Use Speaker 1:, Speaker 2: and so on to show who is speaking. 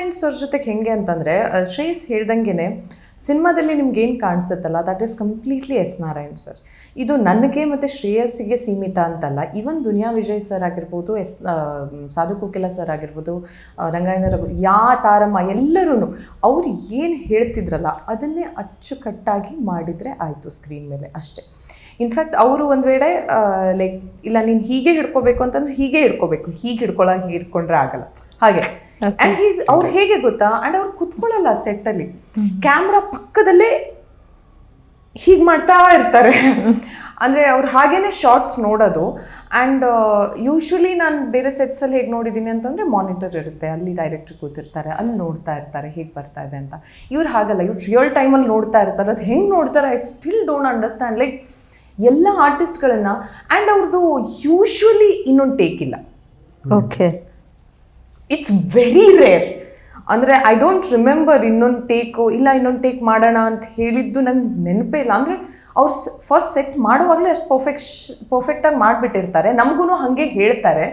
Speaker 1: Points ಅವ್ರ ಜೊತೆಗೆ ಹೆಂಗೆ ಅಂತಂದರೆ ಶ್ರೇಯಸ್ ಹೇಳ್ದಂಗೆ ಸಿನಿಮಾದಲ್ಲಿ ನಿಮ್ಗೆ ಏನು ಕಾಣಿಸುತ್ತಲ್ಲ that is completely S Narayan sir. ಇದು ನನಗೆ ಮತ್ತು ಶ್ರೇಯಸ್ಸಿಗೆ ಸೀಮಿತ ಅಂತಲ್ಲ. ಈವನ್ ದುನಿಯಾ ವಿಜಯ್ ಸರ್ ಆಗಿರ್ಬೋದು, ಸಾಧು ಕೋಕಿಲ ಸರ್ ಆಗಿರ್ಬೋದು, ರಂಗಾಯಣ ರಘು, ತಾರಮ್ಮ ಎಲ್ಲರೂ ಅವ್ರು ಏನು ಹೇಳ್ತಿದ್ರಲ್ಲ ಅದನ್ನೇ ಅಚ್ಚುಕಟ್ಟಾಗಿ ಮಾಡಿದರೆ ಆಯಿತು ಸ್ಕ್ರೀನ್ ಮೇಲೆ ಅಷ್ಟೇ. ಇನ್ಫ್ಯಾಕ್ಟ್ ಅವರು ಒಂದು ವೇಳೆ ಲೈಕ್ ಇಲ್ಲ ನೀನು ಹೀಗೆ ಹಿಡ್ಕೋಬೇಕು ಅಂತಂದ್ರೆ ಹೀಗೆ ಹಿಡ್ಕೋಬೇಕು, ಹೀಗೆ ಹಿಡ್ಕೊಂಡ್ರೆ ಆಗಲ್ಲ ಹಾಗೆ. ಆ್ಯಂಡ್ ಅವ್ರು ಹೇಗೆ ಗೊತ್ತಾ, ಆ್ಯಂಡ್ ಅವ್ರು ಕುತ್ಕೊಳ್ಳಲ್ಲ ಸೆಟ್ಟಲ್ಲಿ, ಕ್ಯಾಮ್ರಾ ಪಕ್ಕದಲ್ಲೇ ಹೀಗೆ ಮಾಡ್ತಾ ಇರ್ತಾರೆ. ಅಂದರೆ ಅವ್ರು ಹಾಗೇನೆ ಶಾರ್ಟ್ಸ್ ನೋಡೋದು. ಆ್ಯಂಡ್ ಯೂಶ್ವಲಿ ನಾನು ಬೇರೆ ಸೆಟ್ಸಲ್ಲಿ ಹೇಗೆ ನೋಡಿದ್ದೀನಿ ಅಂತಂದರೆ ಮಾನಿಟರ್ ಇರುತ್ತೆ, ಅಲ್ಲಿ ಡೈರೆಕ್ಟ್ರ್ ಕೂತಿರ್ತಾರೆ, ಅಲ್ಲಿ ನೋಡ್ತಾ ಇರ್ತಾರೆ ಹೇಗೆ ಬರ್ತಾ ಇದೆ ಅಂತ. ಇವ್ರು ಹಾಗಲ್ಲ, ಇವ್ರು ರಿಯಲ್ ಟೈಮಲ್ಲಿ ನೋಡ್ತಾ ಇರ್ತಾರೆ. ಅದು ಹೆಂಗೆ ನೋಡ್ತಾರೆ I still don't understand. Like ಎಲ್ಲ ಆರ್ಟಿಸ್ಟ್ಗಳನ್ನು, ಆ್ಯಂಡ್ ಅವ್ರದ್ದು ಯೂಶ್ವಲಿ ಇನ್ನೊಂದು ಟೇಕ್ ಇಲ್ಲ.
Speaker 2: Okay,
Speaker 1: it's very rare. ಅಂದರೆ ಐ ಡೋಂಟ್ ರಿಮೆಂಬರ್ ಇನ್ನೊಂದು ಟೇಕ್ ಮಾಡೋಣ ಅಂತ ಹೇಳಿದ್ದು ನಂಗೆ ನೆನಪೇ ಇಲ್ಲ. ಅಂದರೆ ಅವ್ರು ಫಸ್ಟ್ ಸೆಟ್ ಮಾಡುವಾಗಲೇ ಅಷ್ಟು ಪರ್ಫೆಕ್ಟಾಗಿ ಮಾಡಿಬಿಟ್ಟಿರ್ತಾರೆ, ನಮಗೂ ಹಾಗೆ ಹೇಳ್ತಾರೆ.